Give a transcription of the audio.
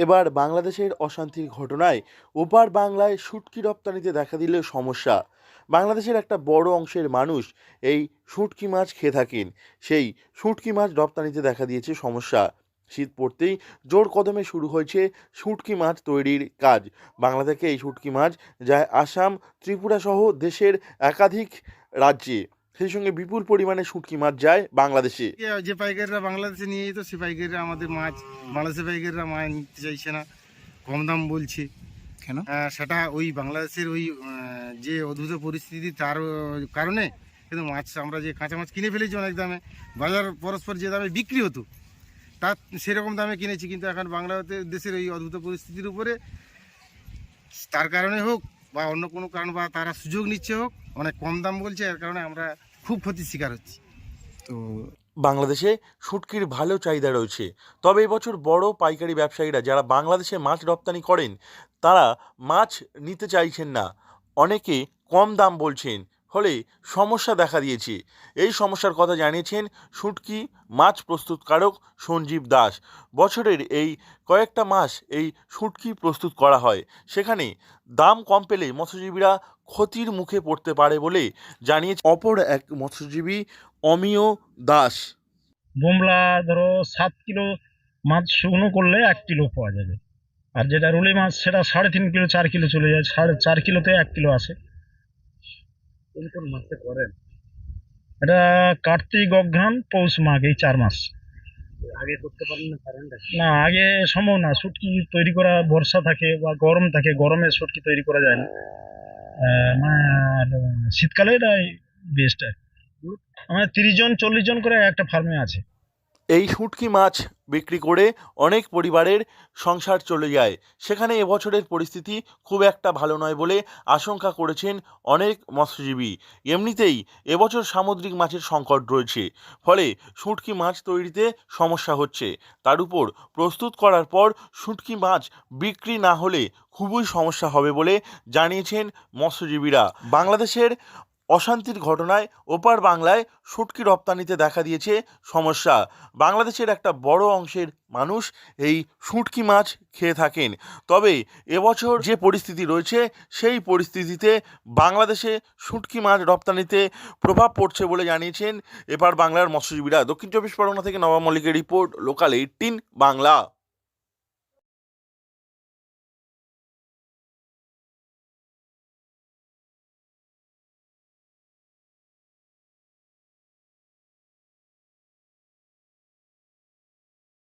এবার বাংলাদেশের অশান্তির ঘটনায় ওপার বাংলায় শুটকি রপ্তানিতে দেখা দিল সমস্যা। বাংলাদেশের একটা বড় অংশের মানুষ এই শুটকি মাছ খেয়ে থাকেন। সেই শুটকি মাছ রপ্তানিতে দেখা দিয়েছে সমস্যা। শীত পড়তেই জোর কদমে শুরু হয়েছে শুটকি মাছ তৈরির কাজ। বাংলা থেকে এই শুটকি মাছ যায় আসাম, ত্রিপুরা সহ দেশের একাধিক রাজ্যে। সেই সঙ্গে বিপুল পরিমাণে শুটকি মাছ যায় বাংলাদেশে। যে পাইকাররা বাংলাদেশে নিয়ে যেত সে পাইকাররা আমাদের মাছ বাংলাদেশের পাইকাররা মাছ নিতে চাইছে না, কম দাম বলছে। কেন? সেটা ওই বাংলাদেশের ওই যে অদ্ভুত পরিস্থিতি তার কারণে। কিন্তু মাছ আমরা যে কাঁচা মাছ কিনে ফেলেছি অনেক দামে, বাজার পরস্পর যে দামে বিক্রি হতো তার সেরকম দামে কিনেছি, কিন্তু এখন বাংলাদেশের ওই অদ্ভুত পরিস্থিতির উপরে তার কারণে হোক বা অন্য কোনো কারণ বা তারা সুযোগ নিচ্ছে হোক, অনেক কম দাম বলছে, এর কারণে আমরা খুব ক্ষতির শিকার হচ্ছি। তো বাংলাদেশে শুটকির ভালো চাহিদা রয়েছে, তবে এবছর বড় পাইকারি ব্যবসায়ীরা যারা বাংলাদেশে মাছ রপ্তানি করেন তারা মাছ নিতে চাইছেন না। অনেকে কম দাম বলছেন, ফলে সমস্যা দেখা দিয়েছে। এই সমস্যার কথা জানিয়েছেন শুটকি মাছ প্রস্তুতকারক সঞ্জীব দাস। বছরের এই কয়েকটা মাস এই শুটকি প্রস্তুত করা হয়, সেখানে দাম কম পেলে মৎস্যজীবীরা ক্ষতির মুখে পড়তে পারে বলে জানিয়েছে অপর এক মৎস্যজীবী অমিয় দাস। বোমলা ধরো 7 কিলো মাছ শুকনো করলে 1 কিলো পাওয়া যাবে, আর যেটা রুলি মাছ সেটা 3.5 কিলো 4 কিলো চলে যায়, 4.5 কিলোতে 1 কিলো আসে। কোন কোন মাসে করেন? এটা কার্তিক, অঘ্রান, পৌষ, মাঘ, এই 4 মাস। আগে করতে পারেন না, কারণ না, আগে সম্ভব না, শুটকি তৈরি করা বর্ষা থাকে বা গরম থাকে, গরমে শুটকি তৈরি করা যায় না। আর শীতকালে এটা বেস্ট। আমাদের 30 জন 40 জন করে একটা ফার্মে আছে। এই শুটকি মাছ বিক্রি করে অনেক পরিবারের সংসার চলে যায়। সেখানে এবছরের পরিস্থিতি খুব একটা ভালো নয় বলে আশঙ্কা করেছেন অনেক মৎস্যজীবী। এমনিতেই এবছর সামুদ্রিক মাছের সংকট রয়েছে, ফলে শুটকি মাছ তৈরিতে সমস্যা হচ্ছে। তার উপর প্রস্তুত করার পর শুটকি মাছ বিক্রি না হলে খুবই সমস্যা হবে বলে জানিয়েছেন মৎস্যজীবীরা। বাংলাদেশের অশান্তির ঘটনায় ওপার বাংলায় শুটকি রপ্তানিতে দেখা দিয়েছে সমস্যা। বাংলাদেশের একটা বড় অংশের মানুষ এই শুটকি মাছ খেয়ে থাকেন, তবে এবছর যে পরিস্থিতি রয়েছে সেই পরিস্থিতিতে বাংলাদেশে শুটকি মাছ রপ্তানিতে প্রভাব পড়ছে বলে জানিয়েছেন এপার বাংলার মৎস্যজীবীরা। দক্ষিণ চব্বিশ পরগনা থেকে নবাব মল্লিকের রিপোর্ট, লোকাল 18 বাংলা।